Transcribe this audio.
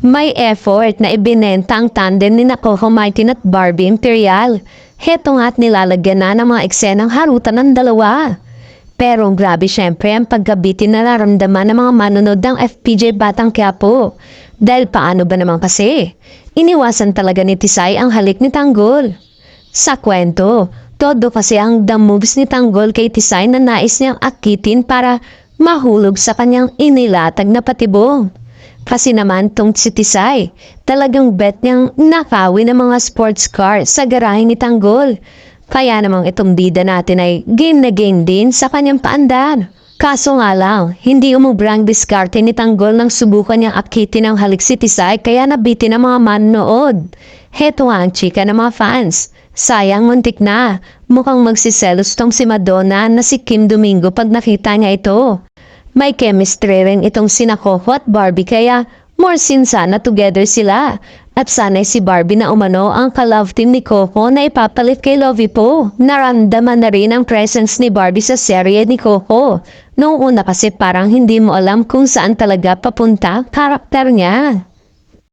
May effort na ibinenta ang tandem ni Coco Martin at Barbie Imperial. Heto nga't nilalagyan na ng mga eksenang harutan ng dalawa. Pero grabe syempre ang pagkabitin na nararamdaman ng mga manonood ng FPJ Batang Quiapo. Dahil paano ba naman kasi? Iniwasan talaga ni Tisay ang halik ni Tanggol. Sa kwento, todo kasi ang the moves ni Tanggol kay Tisay na nais niyang akitin para mahulog sa kanyang inilatag na patibong. Kasi naman tong si Tisay, talagang bet niyang nakawin ng mga sports car sa garahe ni Tanggol. Kaya namang itong bida natin ay game na game din sa kanyang paandar. Kaso nga lang, hindi umubrang diskarte ni Tanggol nang subukan niyang akitin ng halik si Tisay kaya nabitin ng mga manonood. Heto nga ang chika ng mga fans. Sayang muntik na, mukhang magsiselos tong si Madonna na si Kim Domingo pag nakita niya ito. May chemistry rin itong sina Coco at Barbie kaya more sana together sila. At sana'y si Barbie na umano ang ka-love team ni Coco na ipapalit kay Lovie Po. Naramdaman na rin ang presence ni Barbie sa serye ni Coco. Noong una kasi parang hindi mo alam kung saan talaga papunta karakter niya.